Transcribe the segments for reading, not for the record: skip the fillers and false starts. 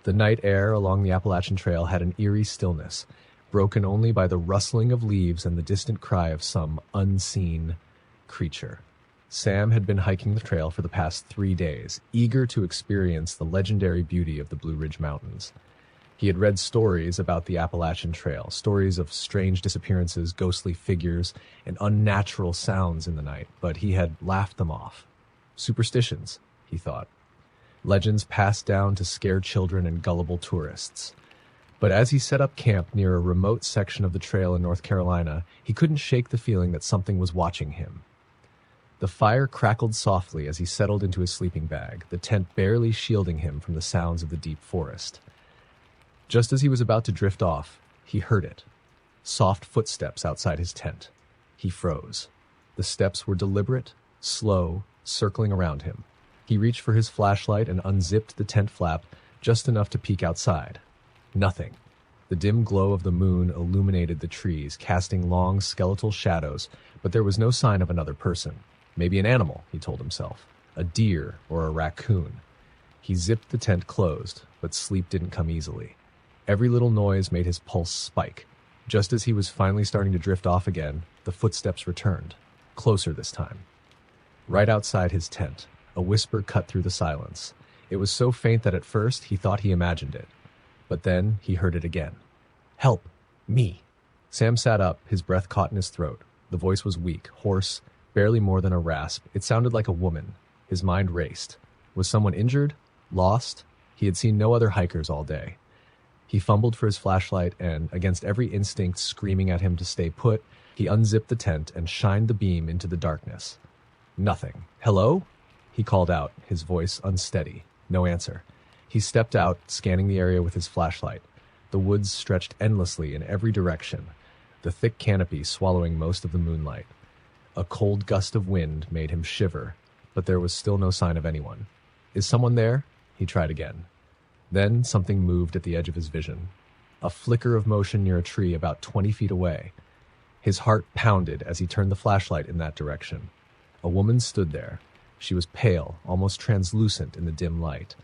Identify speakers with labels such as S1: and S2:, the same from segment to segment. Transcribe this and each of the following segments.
S1: The night air along the Appalachian Trail had an eerie stillness, broken only by the rustling of leaves and the distant cry of some unseen creature. Sam had been hiking the trail for the past 3 days, eager to experience the legendary beauty of the Blue Ridge Mountains. He had read stories about the Appalachian Trail, stories of strange disappearances, ghostly figures, and unnatural sounds in the night, but he had laughed them off. Superstitions, he thought. Legends passed down to scare children and gullible tourists. But as he set up camp near a remote section of the trail in North Carolina, he couldn't shake the feeling that something was watching him. The fire crackled softly as he settled into his sleeping bag, the tent barely shielding him from the sounds of the deep forest. Just as he was about to drift off, he heard it. Soft footsteps outside his tent. He froze. The steps were deliberate, slow, circling around him. He reached for his flashlight and unzipped the tent flap just enough to peek outside. Nothing. The dim glow of the moon illuminated the trees, casting long skeletal shadows, but there was no sign of another person. Maybe an animal, he told himself. A deer or a raccoon. He zipped the tent closed, but sleep didn't come easily. Every little noise made his pulse spike. Just as he was finally starting to drift off again, the footsteps returned. Closer this time. Right outside his tent, a whisper cut through the silence. It was so faint that at first he thought he imagined it. But then he heard it again. Help! Me! Sam sat up, his breath caught in his throat. The voice was weak, hoarse, barely more than a rasp. It sounded like a woman. His mind raced. Was someone injured? Lost? He had seen no other hikers all day. He fumbled for his flashlight and, against every instinct screaming at him to stay put, he unzipped the tent and shined the beam into the darkness. Nothing. Hello? He called out, his voice unsteady. No answer. He stepped out, scanning the area with his flashlight. The woods stretched endlessly in every direction, the thick canopy swallowing most of the moonlight. A cold gust of wind made him shiver, but there was still no sign of anyone. Is someone there? He tried again. Then something moved at the edge of his vision. A flicker of motion near a tree about 20 feet away. His heart pounded as he turned the flashlight in that direction. A woman stood there. She was pale, almost translucent in the dim light.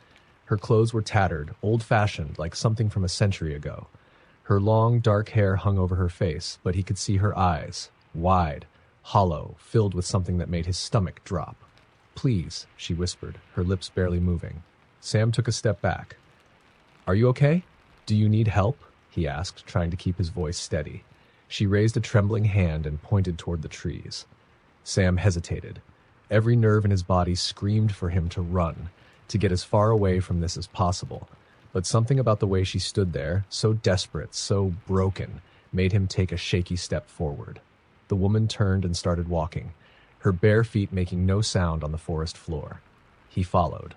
S1: Her clothes were tattered, old-fashioned, like something from a century ago. Her long, dark hair hung over her face, but he could see her eyes, wide, hollow, filled with something that made his stomach drop. Please, she whispered, her lips barely moving. Sam took a step back. Are you okay? Do you need help? He asked, trying to keep his voice steady. She raised a trembling hand and pointed toward the trees. Sam hesitated. Every nerve in his body screamed for him to run, to get as far away from this as possible. But something about the way she stood there, so desperate, so broken, made him take a shaky step forward. The woman turned and started walking, her bare feet making no sound on the forest floor. He followed.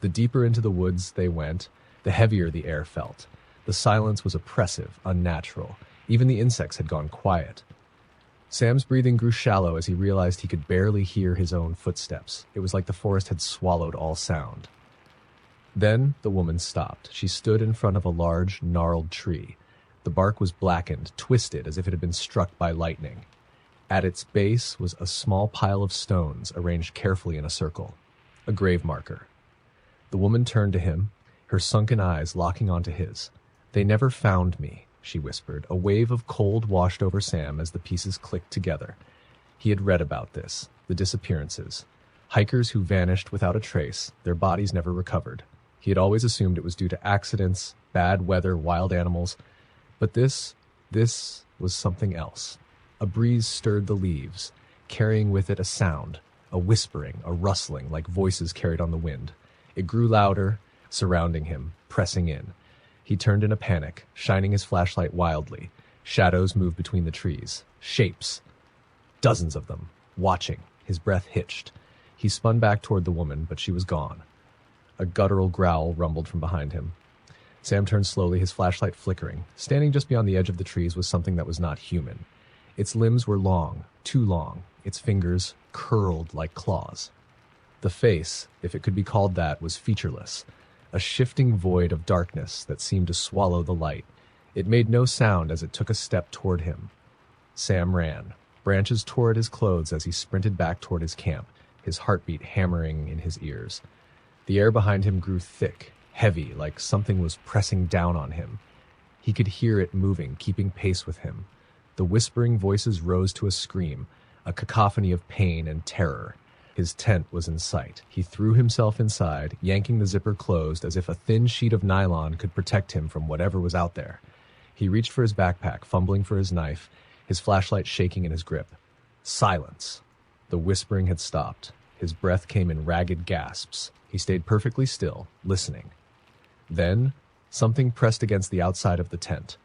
S1: The deeper into the woods they went, the heavier the air felt. The silence was oppressive, unnatural. Even the insects had gone quiet. Sam's breathing grew shallow as he realized he could barely hear his own footsteps. It was like the forest had swallowed all sound. Then the woman stopped. She stood in front of a large, gnarled tree. The bark was blackened, twisted as if it had been struck by lightning. At its base was a small pile of stones arranged carefully in a circle. A grave marker. The woman turned to him, her sunken eyes locking onto his. They never found me, she whispered. A wave of cold washed over Sam as the pieces clicked together. He had read about this, the disappearances. Hikers who vanished without a trace, their bodies never recovered. He had always assumed it was due to accidents, bad weather, wild animals. But this was something else. A breeze stirred the leaves, carrying with it a sound, a whispering, a rustling, like voices carried on the wind. It grew louder, surrounding him, pressing in. He turned in a panic, shining his flashlight wildly. Shadows moved between the trees. Shapes. Dozens of them. Watching. His breath hitched. He spun back toward the woman, but she was gone. A guttural growl rumbled from behind him. Sam turned slowly, his flashlight flickering. Standing just beyond the edge of the trees was something that was not human. Its limbs were long, too long. Its fingers curled like claws. The face, if it could be called that, was featureless. A shifting void of darkness that seemed to swallow the light. It made no sound as it took a step toward him. Sam ran. Branches tore at his clothes as he sprinted back toward his camp, his heartbeat hammering in his ears. The air behind him grew thick, heavy, like something was pressing down on him. He could hear it moving, keeping pace with him. The whispering voices rose to a scream, a cacophony of pain and terror. His tent was in sight. He threw himself inside, yanking the zipper closed as if a thin sheet of nylon could protect him from whatever was out there. He reached for his backpack, fumbling for his knife, his flashlight shaking in his grip. Silence. The whispering had stopped. His breath came in ragged gasps. He stayed perfectly still, listening. Then, something pressed against the outside of the tent.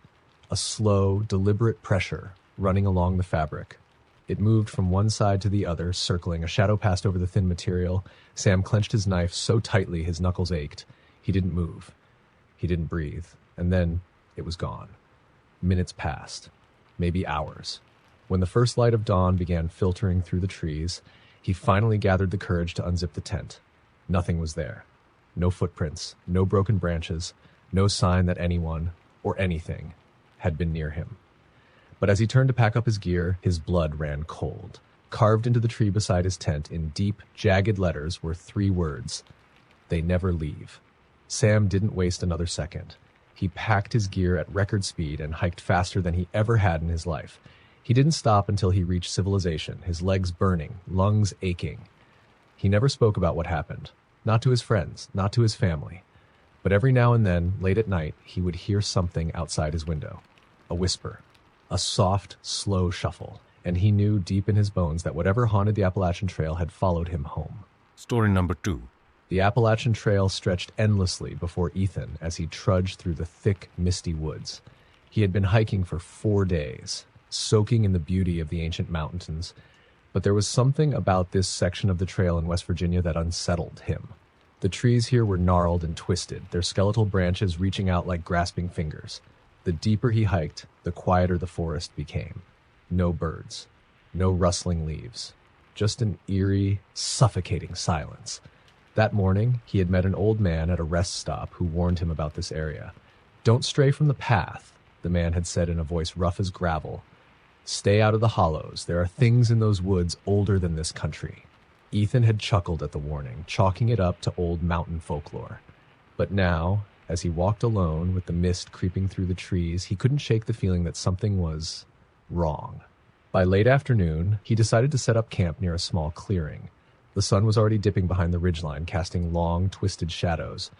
S1: A slow, deliberate pressure running along the fabric. It moved from one side to the other, circling. A shadow passed over the thin material. Sam clenched his knife so tightly his knuckles ached. He didn't move. He didn't breathe. And then it was gone. Minutes passed. Maybe hours. When the first light of dawn began filtering through the trees, he finally gathered the courage to unzip the tent. Nothing was there. No footprints, no broken branches, no sign that anyone, or anything, had been near him. But as he turned to pack up his gear, his blood ran cold. Carved into the tree beside his tent in deep, jagged letters were 3 words: "They never leave." Sam didn't waste another second. He packed his gear at record speed and hiked faster than he ever had in his life. He didn't stop until he reached civilization, his legs burning, lungs aching. He never spoke about what happened. Not to his friends, not to his family. But every now and then, late at night, he would hear something outside his window. A whisper. A soft, slow shuffle. And he knew deep in his bones that whatever haunted the Appalachian Trail had followed him home.
S2: Story number 2.
S1: The Appalachian Trail stretched endlessly before Ethan as he trudged through the thick, misty woods. He had been hiking for 4 days, soaking in the beauty of the ancient mountains, but there was something about this section of the trail in West Virginia that unsettled him. The trees here were gnarled and twisted, their skeletal branches reaching out like grasping fingers. The deeper he hiked, the quieter the forest became. No birds, no rustling leaves, just an eerie, suffocating silence. That morning, he had met an old man at a rest stop who warned him about this area. "Don't stray from the path," the man had said in a voice rough as gravel. "Stay out of the hollows. There are things in those woods older than this country." Ethan had chuckled at the warning, chalking it up to old mountain folklore. But now, as he walked alone with the mist creeping through the trees, he couldn't shake the feeling that something was wrong. By late afternoon, he decided to set up camp near a small clearing. The sun was already dipping behind the ridgeline, casting long, twisted shadows.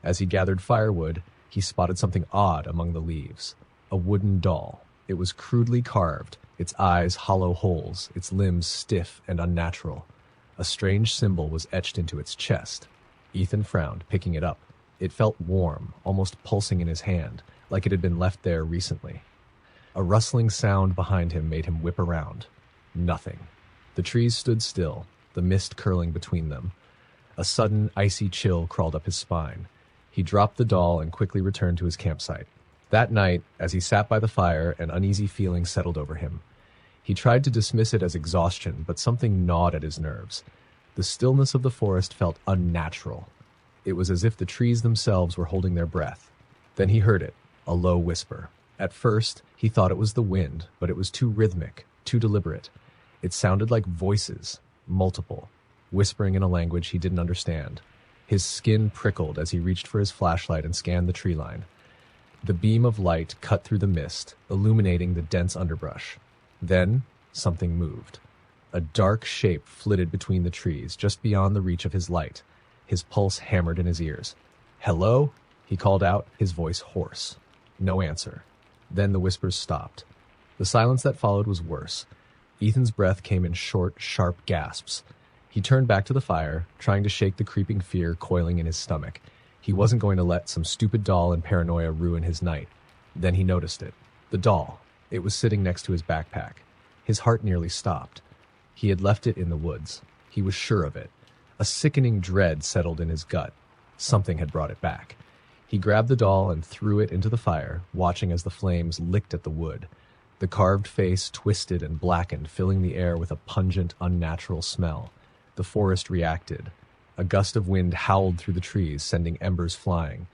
S1: As he gathered firewood, he spotted something odd among the leaves. A wooden doll. It was crudely carved, its eyes hollow holes, its limbs stiff and unnatural. A strange symbol was etched into its chest. Ethan frowned, picking it up. It felt warm, almost pulsing in his hand, like it had been left there recently. A rustling sound behind him made him whip around. Nothing. The trees stood still, the mist curling between them. A sudden, icy chill crawled up his spine. He dropped the doll and quickly returned to his campsite. That night, as he sat by the fire, an uneasy feeling settled over him. He tried to dismiss it as exhaustion, but something gnawed at his nerves. The stillness of the forest felt unnatural. It was as if the trees themselves were holding their breath. Then he heard it, a low whisper. At first, he thought it was the wind, but it was too rhythmic, too deliberate. It sounded like voices, multiple, whispering in a language he didn't understand. His skin prickled as he reached for his flashlight and scanned the tree line. The beam of light cut through the mist, illuminating the dense underbrush. Then, something moved. A dark shape flitted between the trees, just beyond the reach of his light. His pulse hammered in his ears. "Hello?" he called out, his voice hoarse. No answer. Then the whispers stopped. The silence that followed was worse. Ethan's breath came in short, sharp gasps. He turned back to the fire, trying to shake the creeping fear coiling in his stomach. He wasn't going to let some stupid doll and paranoia ruin his night. Then he noticed it. The doll. It was sitting next to his backpack. His heart nearly stopped. He had left it in the woods. He was sure of it. A sickening dread settled in his gut. Something had brought it back. He grabbed the doll and threw it into the fire, watching as the flames licked at the wood. The carved face twisted and blackened, filling the air with a pungent, unnatural smell. The forest reacted. A gust of wind howled through the trees, sending embers flying.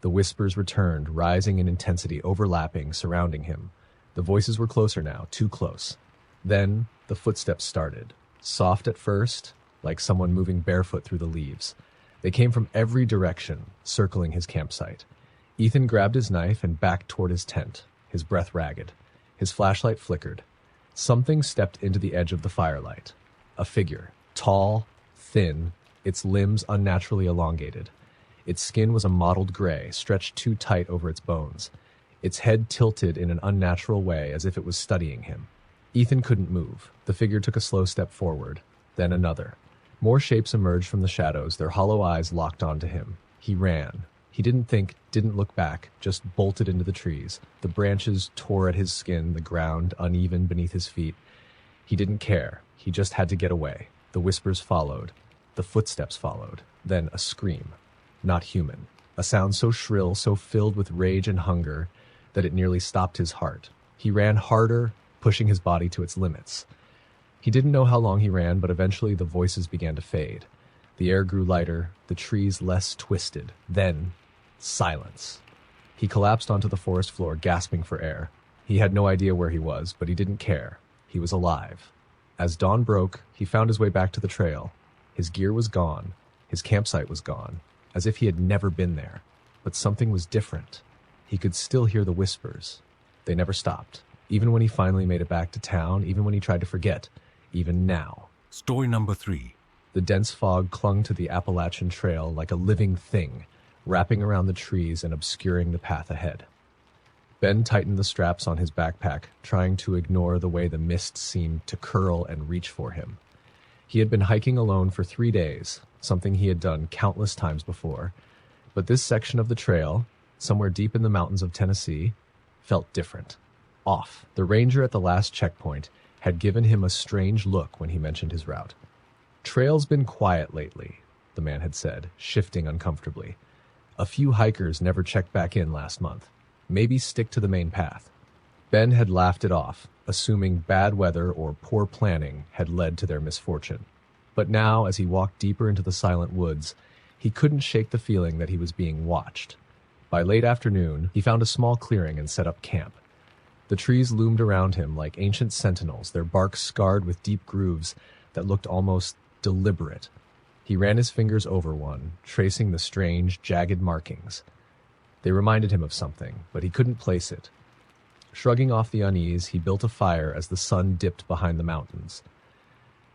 S1: The whispers returned, rising in intensity, overlapping, surrounding him. The voices were closer now, too close. Then the footsteps started, soft at first, like someone moving barefoot through the leaves. They came from every direction, circling his campsite. Ethan grabbed his knife and backed toward his tent, his breath ragged. His flashlight flickered. Something stepped into the edge of the firelight. A figure, tall, thin, its limbs unnaturally elongated. Its skin was a mottled gray, stretched too tight over its bones. Its head tilted in an unnatural way as if it was studying him. Ethan couldn't move. The figure took a slow step forward, then another. More shapes emerged from the shadows, their hollow eyes locked onto him. He ran. He didn't think, didn't look back, just bolted into the trees. The branches tore at his skin, the ground uneven beneath his feet. He didn't care. He just had to get away. The whispers followed. The footsteps followed. Then a scream. Not human. A sound so shrill, so filled with rage and hunger, that it nearly stopped his heart. He ran harder, pushing his body to its limits. He didn't know how long he ran, but eventually the voices began to fade. The air grew lighter, the trees less twisted. Then, silence. He collapsed onto the forest floor, gasping for air. He had no idea where he was, but he didn't care. He was alive. As dawn broke, he found his way back to the trail. His gear was gone. His campsite was gone, as if he had never been there. But something was different. He could still hear the whispers. They never stopped. Even when he finally made it back to town, even when he tried to forget, even now.
S2: Story number 3.
S1: The dense fog clung to the Appalachian Trail like a living thing, wrapping around the trees and obscuring the path ahead. Ben tightened the straps on his backpack, trying to ignore the way the mist seemed to curl and reach for him. He had been hiking alone for 3 days, something he had done countless times before, but this section of the trail, somewhere deep in the mountains of Tennessee, felt different. Off. The ranger at the last checkpoint had given him a strange look when he mentioned his route. "Trail's been quiet lately," the man had said, shifting uncomfortably. "A few hikers never checked back in last month. Maybe stick to the main path." Ben had laughed it off, assuming bad weather or poor planning had led to their misfortune. But now, as he walked deeper into the silent woods, he couldn't shake the feeling that he was being watched. By late afternoon, he found a small clearing and set up camp. The trees loomed around him like ancient sentinels, their bark scarred with deep grooves that looked almost deliberate. He ran his fingers over one, tracing the strange, jagged markings. They reminded him of something, but he couldn't place it. Shrugging off the unease, he built a fire as the sun dipped behind the mountains.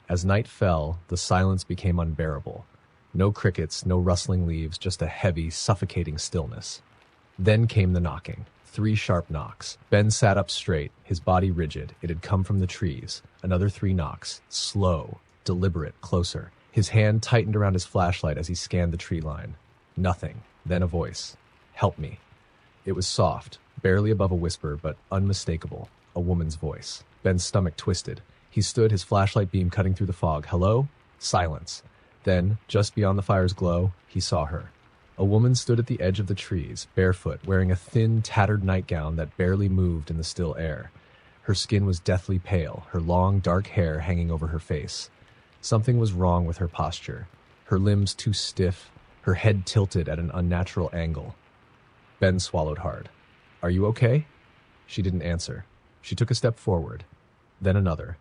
S1: As night fell, the silence became unbearable. No crickets, no rustling leaves, just a heavy, suffocating stillness. Then came the knocking. 3 sharp knocks. Ben sat up straight, his body rigid. It had come from the trees. Another 3 knocks. Slow, deliberate, closer. His hand tightened around his flashlight as he scanned the tree line. Nothing. Then a voice. "Help me." It was soft, barely above a whisper, but unmistakable. A woman's voice. Ben's stomach twisted. He stood, his flashlight beam cutting through the fog. "Hello?" Silence. Then, just beyond the fire's glow, he saw her. A woman stood at the edge of the trees, barefoot, wearing a thin, tattered nightgown that barely moved in the still air. Her skin was deathly pale, her long, dark hair hanging over her face. Something was wrong with her posture. Her limbs too stiff, her head tilted at an unnatural angle. Ben swallowed hard. "Are you okay?" She didn't answer. She took a step forward, then another.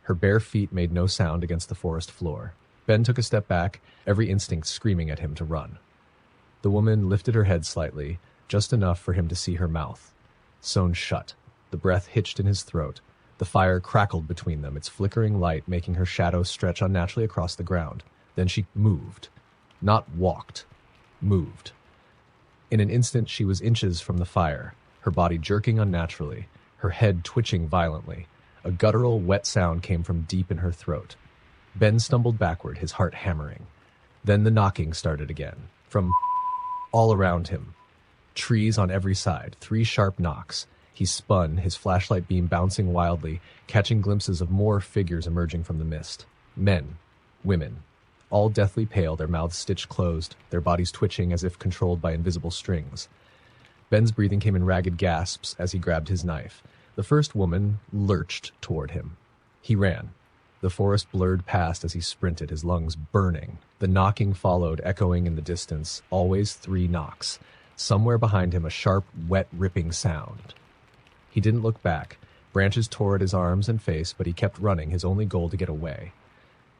S1: Her bare feet made no sound against the forest floor. Ben took a step back, every instinct screaming at him to run. The woman lifted her head slightly, just enough for him to see her mouth. Sewn shut. The breath hitched in his throat. The fire crackled between them, its flickering light making her shadow stretch unnaturally across the ground. Then she moved. Not walked. Moved. In an instant, she was inches from the fire, her body jerking unnaturally, her head twitching violently. A guttural, wet sound came from deep in her throat. Ben stumbled backward, his heart hammering. Then the knocking started again, from all around him. Trees on every side, 3 sharp knocks. He spun, his flashlight beam bouncing wildly, catching glimpses of more figures emerging from the mist. Men, women, all deathly pale, their mouths stitched closed, their bodies twitching as if controlled by invisible strings. Ben's breathing came in ragged gasps as he grabbed his knife. The first woman lurched toward him. He ran. The forest blurred past as he sprinted, his lungs burning. The knocking followed, echoing in the distance, always 3 knocks. Somewhere behind him, a sharp, wet, ripping sound. He didn't look back. Branches tore at his arms and face, but he kept running, his only goal to get away.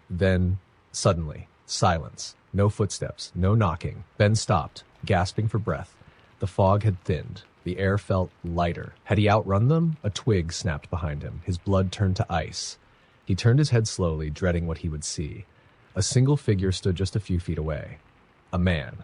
S1: Then, suddenly, Silence. No footsteps. No knocking. Ben stopped, gasping for breath. The fog had thinned. The air felt lighter. Had he outrun them? A twig snapped behind him. His blood turned to ice. He turned his head slowly, dreading what he would see. A single figure stood just a few feet away. A man,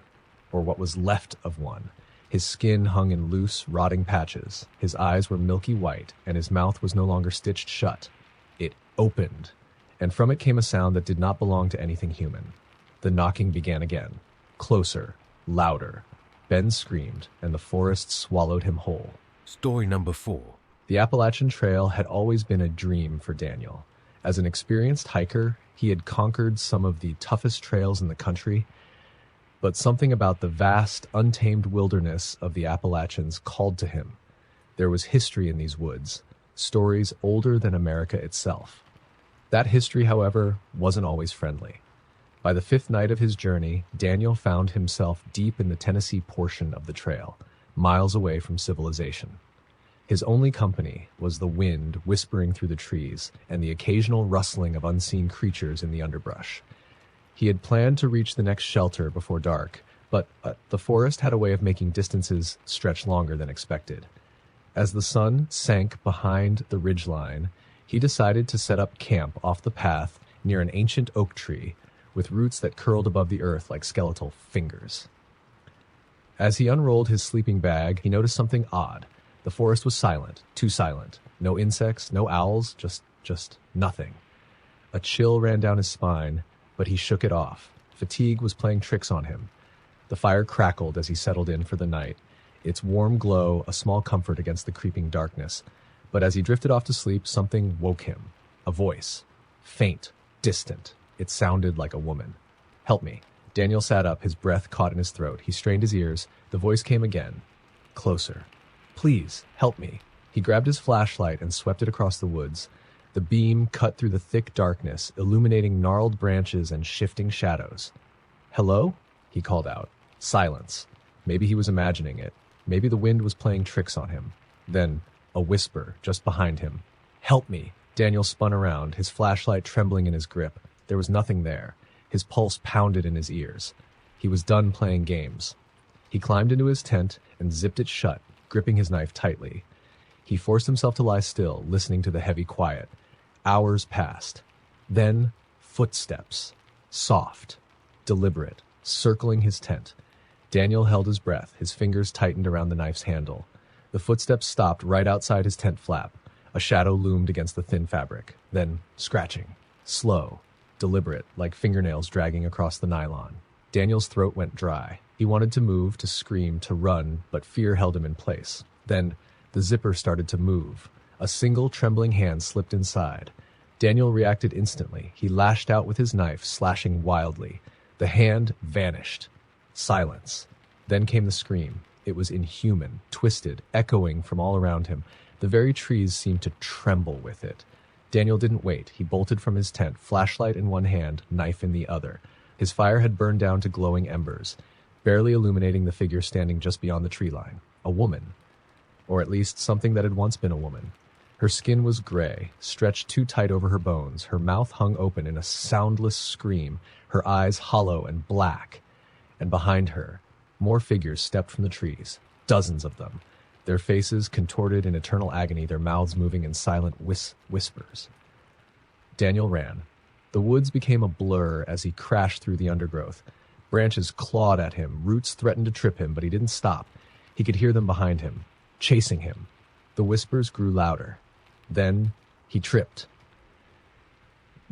S1: or what was left of one. His skin hung in loose, rotting patches. His eyes were milky white, and his mouth was no longer stitched shut. It opened, and from it came a sound that did not belong to anything human. The knocking began again. Closer, louder. Ben screamed, and the forest swallowed him whole.
S2: Story number 4.
S1: The Appalachian Trail had always been a dream for Daniel. As an experienced hiker, he had conquered some of the toughest trails in the country, but something about the vast, untamed wilderness of the Appalachians called to him. There was history in these woods, stories older than America itself. That history, however, wasn't always friendly. By the 5th night of his journey, Daniel found himself deep in the Tennessee portion of the trail, miles away from civilization. His only company was the wind whispering through the trees and the occasional rustling of unseen creatures in the underbrush. He had planned to reach the next shelter before dark, but the forest had a way of making distances stretch longer than expected. As the sun sank behind the ridgeline, he decided to set up camp off the path near an ancient oak tree with roots that curled above the earth like skeletal fingers. As he unrolled his sleeping bag, he noticed something odd. The forest was silent, too silent. No insects, no owls, just nothing. A chill ran down his spine, but he shook it off. Fatigue was playing tricks on him. The fire crackled as he settled in for the night, its warm glow a small comfort against the creeping darkness. But as he drifted off to sleep, something woke him. A voice. Faint, distant. It sounded like a woman. "Help me." Daniel sat up, his breath caught in his throat. He strained his ears. The voice came again. Closer. "Please, help me." He grabbed his flashlight and swept it across the woods. The beam cut through the thick darkness, illuminating gnarled branches and shifting shadows. "Hello?" he called out. Silence. Maybe he was imagining it. Maybe the wind was playing tricks on him. Then, a whisper just behind him. "Help me." Daniel spun around, his flashlight trembling in his grip. There was nothing there. His pulse pounded in his ears. He was done playing games. He climbed into his tent and zipped it shut, gripping his knife tightly. He forced himself to lie still, listening to the heavy quiet. Hours passed. Then, footsteps. Soft, deliberate, circling his tent. Daniel held his breath, his fingers tightened around the knife's handle. The footsteps stopped right outside his tent flap. A shadow loomed against the thin fabric. Then, scratching. Slow, deliberate, like fingernails dragging across the nylon. Daniel's throat went dry. He wanted to move, to scream, to run, but fear held him in place. Then, the zipper started to move. A single trembling hand slipped inside. Daniel reacted instantly. He lashed out with his knife, slashing wildly. The hand vanished. Silence. Then came the scream. It was inhuman, twisted, echoing from all around him. The very trees seemed to tremble with it. Daniel didn't wait. He bolted from his tent, flashlight in one hand, knife in the other. His fire had burned down to glowing embers, barely illuminating the figure standing just beyond the tree line. A woman. Or at least something that had once been a woman. Her skin was gray, stretched too tight over her bones. Her mouth hung open in a soundless scream, her eyes hollow and black. And behind her, more figures stepped from the trees, dozens of them, their faces contorted in eternal agony, their mouths moving in silent whispers. Daniel ran. The woods became a blur as he crashed through the undergrowth. Branches clawed at him, roots threatened to trip him, but he didn't stop. He could hear them behind him, chasing him. The whispers grew louder. Then he tripped.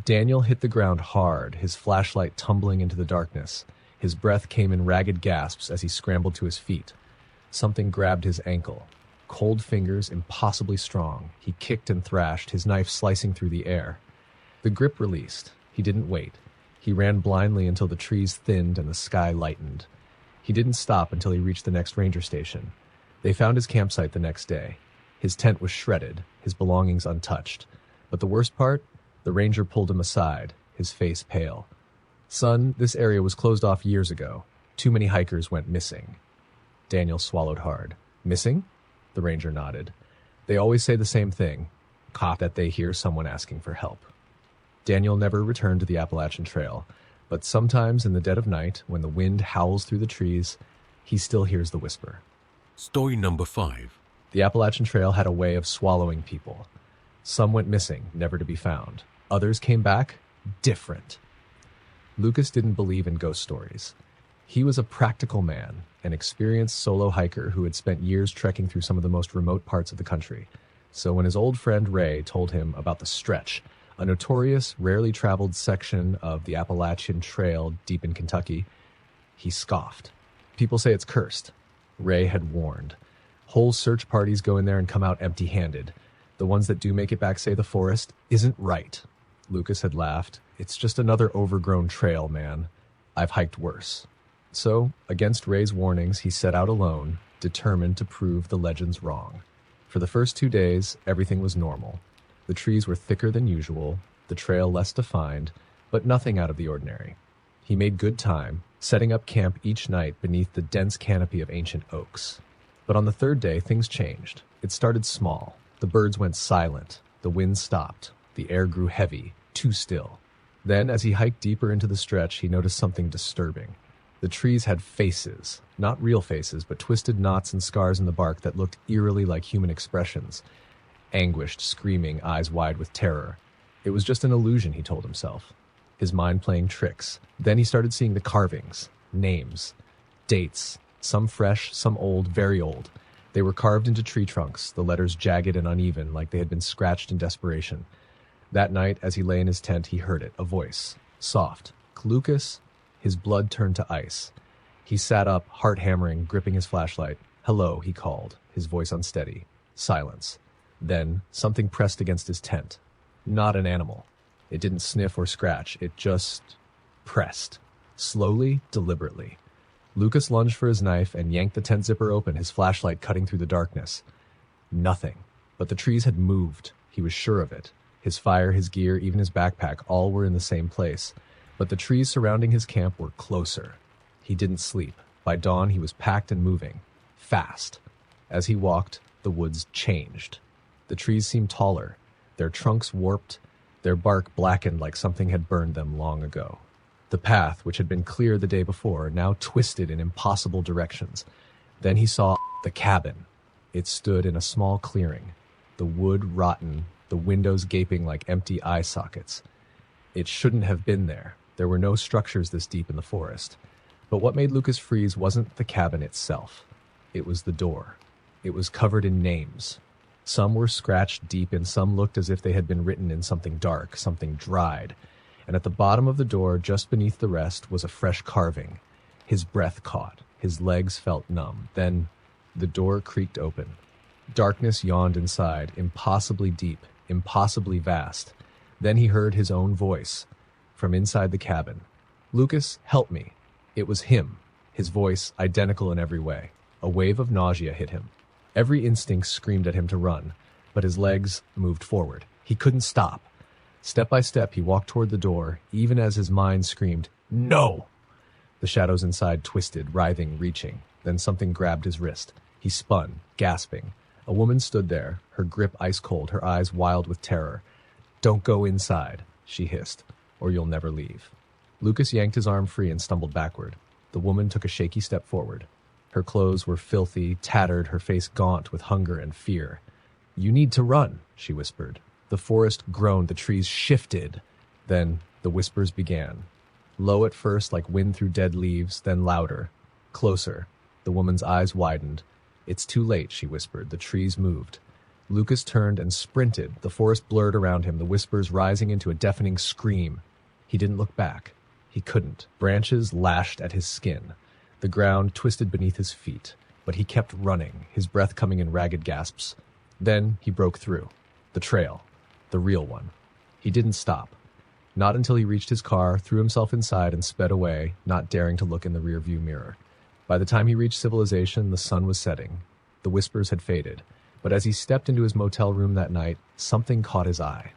S1: Daniel hit the ground hard, his flashlight tumbling into the darkness. His breath came in ragged gasps as he scrambled to his feet. Something grabbed his ankle. Cold fingers, impossibly strong. He kicked and thrashed, his knife slicing through the air. The grip released. He didn't wait. He ran blindly until the trees thinned and the sky lightened. He didn't stop until he reached the next ranger station. They found his campsite the next day. His tent was shredded, his belongings untouched. But the worst part? The ranger pulled him aside, his face pale. "Son, this area was closed off years ago. Too many hikers went missing." Daniel swallowed hard. "Missing?" The ranger nodded. "They always say the same thing, that they hear someone asking for help." Daniel never returned to the Appalachian Trail, But sometimes in the dead of night, when the wind howls through the trees, he still hears the whisper.
S2: Story number 5.
S1: The Appalachian Trail had a way of swallowing people. Some went missing, never to be found. Others came back, different. Lucas didn't believe in ghost stories. He was a practical man, an experienced solo hiker who had spent years trekking through some of the most remote parts of the country. So when his old friend Ray told him about the Stretch, a notorious, rarely traveled section of the Appalachian Trail deep in Kentucky, he scoffed. People say it's cursed. Ray had warned. Whole search parties go in there and come out empty-handed. The ones that do make it back say the forest isn't right. Lucas had laughed. It's just another overgrown trail, man. I've hiked worse. So, against Ray's warnings, he set out alone, determined to prove the legends wrong. For the first 2 days, everything was normal. The trees were thicker than usual, the trail less defined, but nothing out of the ordinary. He made good time, setting up camp each night beneath the dense canopy of ancient oaks. But on the 3rd day, things changed. It started small. The birds went silent. The wind stopped. The air grew heavy, too still. Then, as he hiked deeper into the stretch, he noticed something disturbing. The trees had faces, not real faces, but twisted knots and scars in the bark that looked eerily like human expressions. Anguished, screaming, eyes wide with terror. It was just an illusion, he told himself. His mind playing tricks. Then he started seeing the carvings, names, dates, some fresh, some old, very old. They were carved into tree trunks, the letters jagged and uneven, like they had been scratched in desperation. That night, as he lay in his tent, he heard it, a voice, soft. Lucas. His blood turned to ice. He sat up, heart hammering, gripping his flashlight. Hello, he called, his voice unsteady. Silence. Then, something pressed against his tent. Not an animal. It didn't sniff or scratch. It just pressed. Slowly, deliberately. Lucas lunged for his knife and yanked the tent zipper open, his flashlight cutting through the darkness. Nothing. But the trees had moved. He was sure of it. His fire, his gear, even his backpack, all were in the same place. But the trees surrounding his camp were closer. He didn't sleep. By dawn, he was packed and moving. Fast. As he walked, the woods changed. The trees seemed taller. Their trunks warped. Their bark blackened like something had burned them long ago. The path, which had been clear the day before, now twisted in impossible directions. Then he saw the cabin. It stood in a small clearing. The wood rotten, the windows gaping like empty eye sockets. It shouldn't have been there. There were no structures this deep in the forest. But what made Lucas freeze wasn't the cabin itself. It was the door. It was covered in names. Some were scratched deep and some looked as if they had been written in something dark, something dried. And at the bottom of the door, just beneath the rest, was a fresh carving. His breath caught. His legs felt numb. Then the door creaked open. Darkness yawned inside, impossibly deep, impossibly vast. Then he heard his own voice from inside the cabin. Lucas, help me. It was him, his voice identical in every way. A wave of nausea hit him. Every instinct screamed at him to run, but his legs moved forward. He couldn't stop. Step by step, he walked toward the door, even as his mind screamed, "No!" The shadows inside twisted, writhing, reaching. Then something grabbed his wrist. He spun, gasping. A woman stood there, her grip ice cold, her eyes wild with terror. "Don't go inside," she hissed, "or you'll never leave." Lucas yanked his arm free and stumbled backward. The woman took a shaky step forward. Her clothes were filthy, tattered, her face gaunt with hunger and fear. "You need to run," she whispered. The forest groaned, the trees shifted. Then the whispers began. Low at first, like wind through dead leaves, then louder. Closer. The woman's eyes widened. "It's too late," she whispered. The trees moved. Lucas turned and sprinted. The forest blurred around him, the whispers rising into a deafening scream. He didn't look back. He couldn't. Branches lashed at his skin. The ground twisted beneath his feet. But he kept running, his breath coming in ragged gasps. Then he broke through. The trail. The real one. He didn't stop. Not until he reached his car, threw himself inside, and sped away, not daring to look in the rearview mirror. By the time he reached civilization, the sun was setting. The whispers had faded. But as he stepped into his motel room that night, something caught his eye.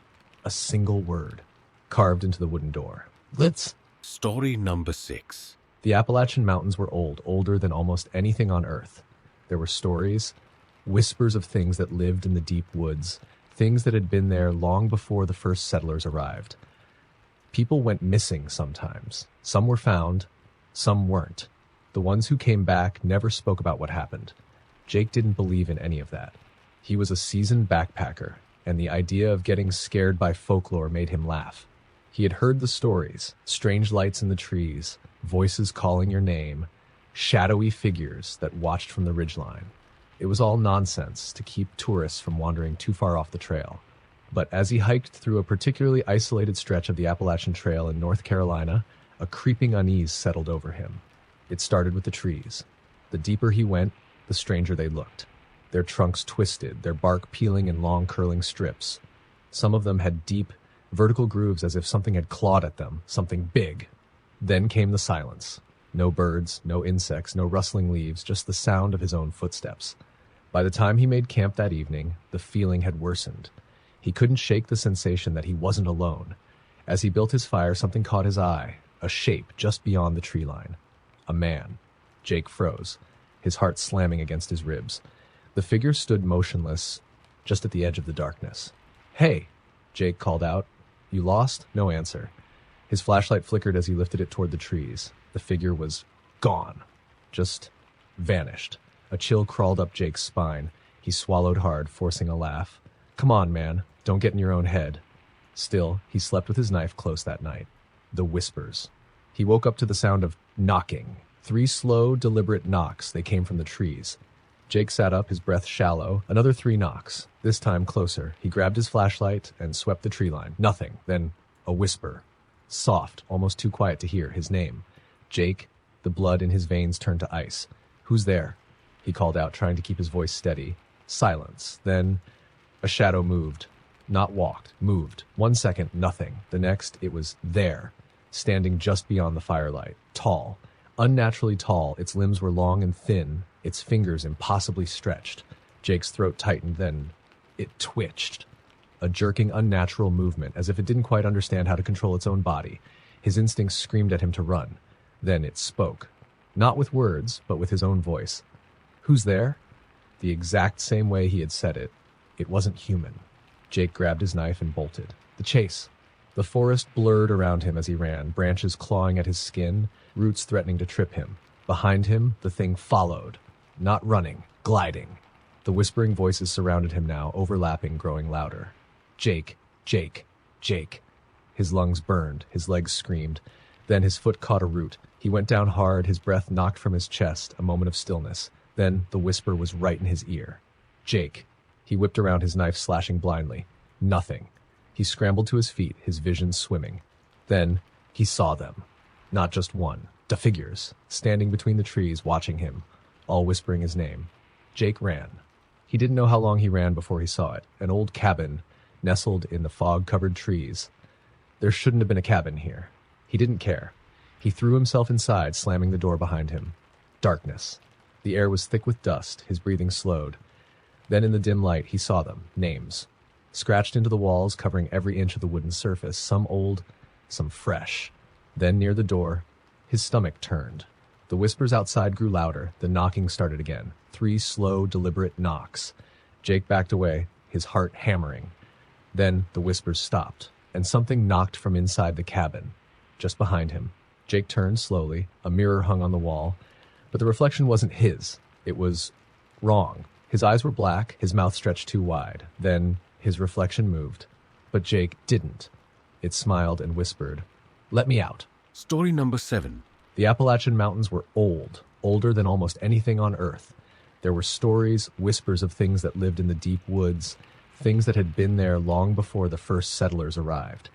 S1: A single word, carved into the wooden door. "Let's..."
S2: Story number 6.
S1: The Appalachian Mountains were old, older than almost anything on Earth. There were stories, whispers of things that lived in the deep woods, things that had been there long before the first settlers arrived. People went missing sometimes. Some were found, some weren't. The ones who came back never spoke about what happened. Jake didn't believe in any of that. He was a seasoned backpacker, and the idea of getting scared by folklore made him laugh. He had heard the stories, strange lights in the trees, voices calling your name, shadowy figures that watched from the ridgeline. It was all nonsense to keep tourists from wandering too far off the trail. But as he hiked through a particularly isolated stretch of the Appalachian Trail in North Carolina, a creeping unease settled over him. It started with the trees. The deeper he went, the stranger they looked. Their trunks twisted, their bark peeling in long curling strips. Some of them had deep, vertical grooves as if something had clawed at them, something big. Then came the silence. No birds, no insects, no rustling leaves, just the sound of his own footsteps. By the time he made camp that evening, the feeling had worsened. He couldn't shake the sensation that he wasn't alone. As he built his fire, something caught his eye, a shape just beyond the tree line. A man. Jake froze, his heart slamming against his ribs. The figure stood motionless, just at the edge of the darkness. "Hey!" Jake called out. "You lost?" No answer. His flashlight flickered as he lifted it toward the trees. The figure was gone. Just vanished. A chill crawled up Jake's spine. He swallowed hard, forcing a laugh. "Come on, man. Don't get in your own head." Still, he slept with his knife close that night. The whispers. He woke up to the sound of knocking. 3 slow, deliberate knocks. They came from the trees. Jake sat up, his breath shallow. Another 3 knocks. This time closer. He grabbed his flashlight and swept the tree line. Nothing. Then a whisper. Soft, almost too quiet to hear. His name. Jake. The blood in his veins turned to ice. "Who's there?" He called out, trying to keep his voice steady. Silence. Then a shadow moved. Not walked. Moved. 1 second, nothing. The next, it was there, standing just beyond the firelight. Tall. Unnaturally tall. Its limbs were long and thin, its fingers impossibly stretched. Jake's throat tightened, then it twitched. A jerking, unnatural movement, as if it didn't quite understand how to control its own body. His instincts screamed at him to run. Then it spoke. Not with words, but with his own voice. "Who's there?" The exact same way he had said it. It wasn't human. Jake grabbed his knife and bolted. The chase. The forest blurred around him as he ran, branches clawing at his skin, roots threatening to trip him. Behind him, the thing followed. Not running, gliding. The whispering voices surrounded him now, overlapping, growing louder. "Jake, Jake, Jake." His lungs burned, his legs screamed. Then his foot caught a root. He went down hard, his breath knocked from his chest, a moment of stillness. Then the whisper was right in his ear. "Jake." He whipped around, his knife slashing blindly. Nothing. He scrambled to his feet, his vision swimming. Then he saw them. Not just one. The figures, standing between the trees, watching him, all whispering his name. Jake ran. He didn't know how long he ran before he saw it. An old cabin, nestled in the fog-covered trees. There shouldn't have been a cabin here. He didn't care. He threw himself inside, slamming the door behind him. Darkness. The air was thick with dust, his breathing slowed. Then in the dim light, he saw them, names. Scratched into the walls, covering every inch of the wooden surface, some old, some fresh. Then near the door, his stomach turned. The whispers outside grew louder, the knocking started again. 3 slow, deliberate knocks. Jake backed away, his heart hammering. Then the whispers stopped, and something knocked from inside the cabin, just behind him. Jake turned slowly, a mirror hung on the wall, but the reflection wasn't his. It was wrong. His eyes were black, his mouth stretched too wide. Then his reflection moved. But Jake didn't. It smiled and whispered, "Let me out."
S2: Story number 7.
S1: The Appalachian Mountains were old, older than almost anything on Earth. There were stories, whispers of things that lived in the deep woods, things that had been there long before the first settlers arrived.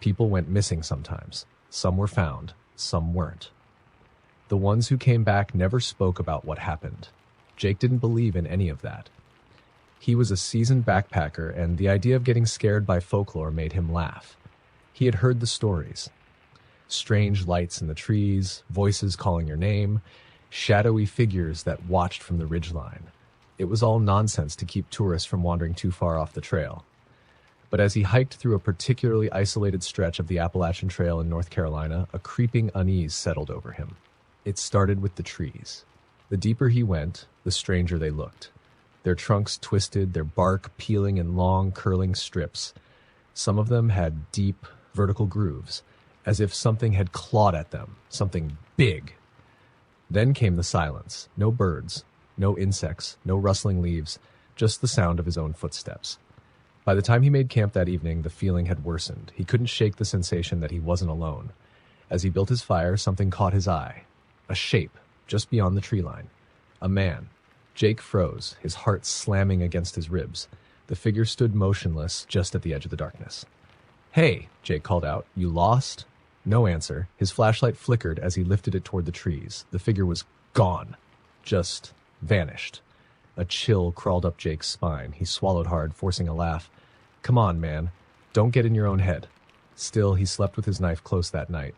S1: People went missing sometimes. Some were found, some weren't. The ones who came back never spoke about what happened. Jake didn't believe in any of that. He was a seasoned backpacker, and the idea of getting scared by folklore made him laugh. He had heard the stories. Strange lights in the trees, voices calling your name, shadowy figures that watched from the ridgeline. It was all nonsense to keep tourists from wandering too far off the trail. But as he hiked through a particularly isolated stretch of the Appalachian Trail in North Carolina, a creeping unease settled over him. It started with the trees. The deeper he went, the stranger they looked. Their trunks twisted, their bark peeling in long, curling strips. Some of them had deep, vertical grooves, as if something had clawed at them, something big. Then came the silence. No birds, no insects, no rustling leaves, just the sound of his own footsteps. By the time he made camp that evening, the feeling had worsened. He couldn't shake the sensation that he wasn't alone. As he built his fire, something caught his eye. A shape, just beyond the tree line. A man. Jake froze, his heart slamming against his ribs. The figure stood motionless, just at the edge of the darkness. "Hey," Jake called out. "You lost?" No answer. His flashlight flickered as he lifted it toward the trees. The figure was gone. Just vanished. A chill crawled up Jake's spine. He swallowed hard, forcing a laugh. "Come on, man. Don't get in your own head." Still, he slept with his knife close that night.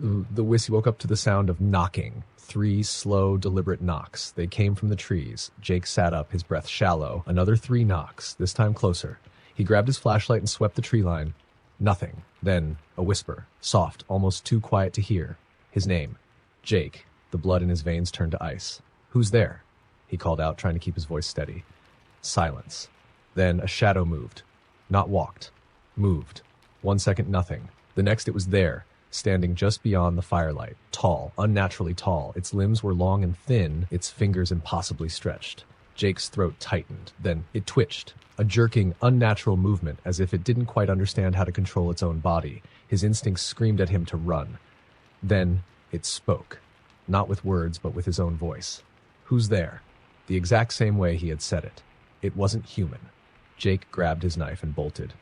S1: He woke up to the sound of knocking. 3 slow, deliberate knocks. They came from the trees. Jake sat up, his breath shallow. Another 3 knocks, this time closer. He grabbed his flashlight and swept the tree line. Nothing. Then a whisper, soft, almost too quiet to hear. His name. Jake. The blood in his veins turned to ice. "Who's there?" he called out, trying to keep his voice steady. Silence. Then a shadow moved. Not walked. Moved. 1 second, nothing. The next, it was there, standing just beyond the firelight. Tall, unnaturally tall. Its limbs were long and thin, its fingers impossibly stretched. Jake's throat tightened. Then it twitched. A jerking, unnatural movement, as if it didn't quite understand how to control its own body. His instincts screamed at him to run. Then it spoke. Not with words, but with his own voice. "Who's there?" The exact same way he had said it. It wasn't human. Jake grabbed his knife and bolted.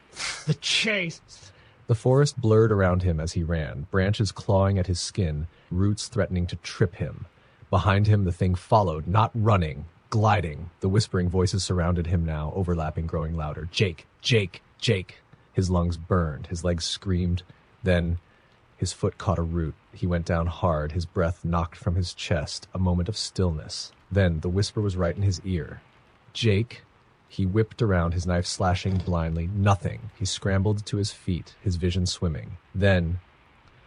S3: The chase!
S1: The forest blurred around him as he ran, branches clawing at his skin, roots threatening to trip him. Behind him, the thing followed, not running, gliding. The whispering voices surrounded him now, overlapping, growing louder. "Jake! Jake! Jake!" His lungs burned, his legs screamed. Then his foot caught a root. He went down hard, his breath knocked from his chest, a moment of stillness. Then the whisper was right in his ear. "Jake!" He whipped around, his knife slashing blindly. Nothing. He scrambled to his feet, his vision swimming. Then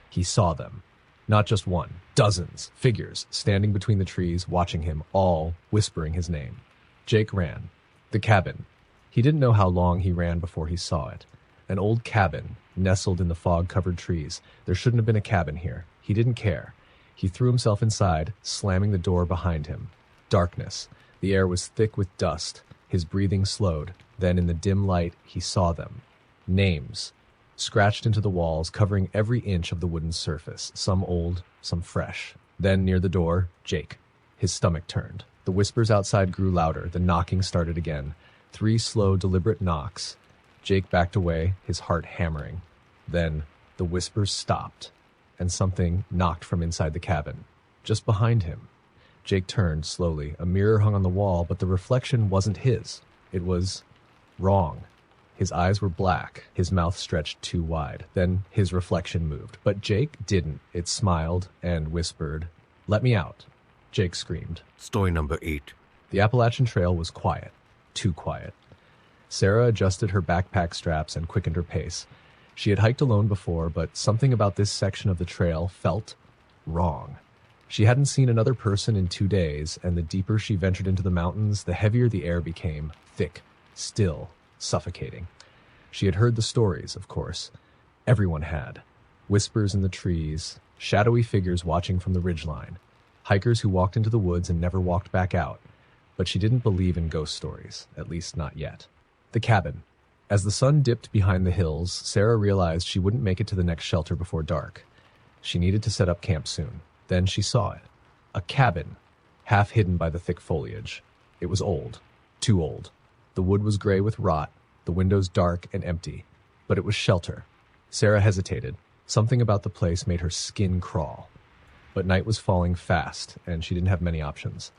S1: he saw them. Not just one. Dozens. Figures, standing between the trees, watching him, all whispering his name. Jake ran. The cabin. He didn't know how long he ran before he saw it. An old cabin, nestled in the fog-covered trees. There shouldn't have been a cabin here. He didn't care. He threw himself inside, slamming the door behind him. Darkness. The air was thick with dust. His breathing slowed. Then in the dim light, he saw them. Names. Scratched into the walls, covering every inch of the wooden surface. Some old, some fresh. Then near the door, Jake. His stomach turned. The whispers outside grew louder. The knocking started again. 3 slow, deliberate knocks. Jake backed away, his heart hammering. Then the whispers stopped, and something knocked from inside the cabin, just behind him. Jake turned slowly. A mirror hung on the wall, but the reflection wasn't his. It was wrong. His eyes were black, his mouth stretched too wide. Then his reflection moved. But Jake didn't. It smiled and whispered, "Let me out." Jake screamed.
S2: Story number 8.
S1: The Appalachian Trail was quiet. Too quiet. Sarah adjusted her backpack straps and quickened her pace. She had hiked alone before, but something about this section of the trail felt wrong. She hadn't seen another person in 2 days, and the deeper she ventured into the mountains, the heavier the air became, thick, still, suffocating. She had heard the stories, of course. Everyone had. Whispers in the trees, shadowy figures watching from the ridgeline, hikers who walked into the woods and never walked back out. But she didn't believe in ghost stories, at least not yet. The cabin. As the sun dipped behind the hills, Sarah realized she wouldn't make it to the next shelter before dark. She needed to set up camp soon. Then she saw it. A cabin, half hidden by the thick foliage. It was old. Too old. The wood was gray with rot, the windows dark and empty. But it was shelter. Sarah hesitated. Something about the place made her skin crawl. But night was falling fast, and she didn't have many options.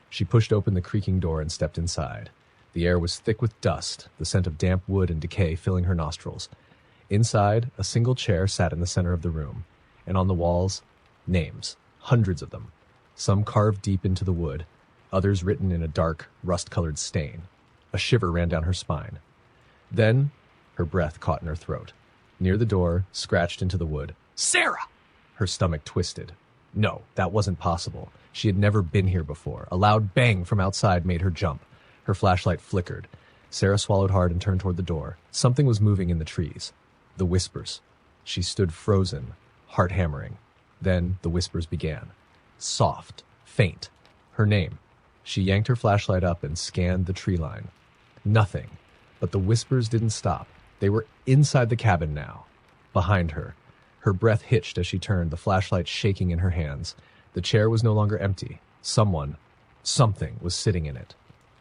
S1: She pushed open the creaking door and stepped inside. The air was thick with dust, the scent of damp wood and decay filling her nostrils. Inside, a single chair sat in the center of the room, and on the walls, names, hundreds of them, some carved deep into the wood, others written in a dark, rust-colored stain. A shiver ran down her spine. Then, her breath caught in her throat. Near the door, scratched into the wood, "Sarah!" Her stomach twisted. No, that wasn't possible. She had never been here before. A loud bang from outside made her jump. Her flashlight flickered. Sarah swallowed hard and turned toward the door. Something was moving in the trees. The whispers. She stood frozen, heart hammering. Then the whispers began. Soft, faint. Her name. She yanked her flashlight up and scanned the tree line. Nothing. But the whispers didn't stop. They were inside the cabin now. Behind her. Her breath hitched as she turned, the flashlight shaking in her hands. The chair was no longer empty. Something was sitting in it.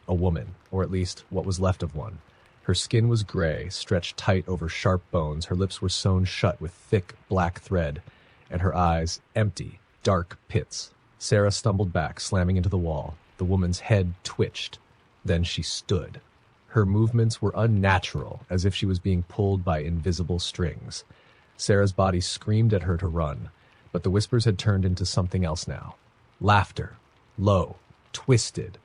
S1: A woman, or at least what was left of one. Her skin was gray, stretched tight over sharp bones. Her lips were sewn shut with thick black thread, and her eyes empty, dark pits. Sarah stumbled back, slamming into the wall. The woman's head twitched. Then she stood. Her movements were unnatural, as if she was being pulled by invisible strings. Sarah's body screamed at her to run, but the whispers had turned into something else now. Laughter. Low. Twisted.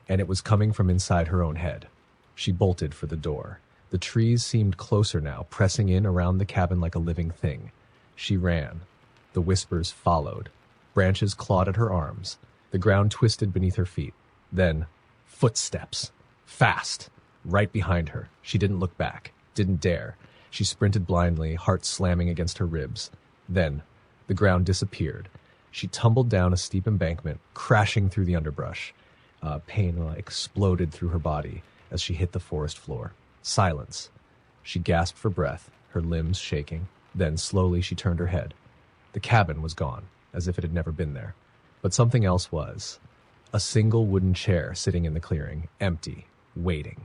S1: And it was coming from inside her own head. She bolted for the door. The trees seemed closer now, pressing in around the cabin like a living thing. She ran. The whispers followed. Branches clawed at her arms. The ground twisted beneath her feet. Then, footsteps. Fast. Right behind her. She didn't look back. Didn't dare. She sprinted blindly, heart slamming against her ribs. Then, the ground disappeared. She tumbled down a steep embankment, crashing through the underbrush. Pain exploded through her body as she hit the forest floor. Silence. She gasped for breath, her limbs shaking. Then, slowly, she turned her head. The cabin was gone, as if it had never been there. But something else was. A single wooden chair sitting in the clearing, empty, waiting.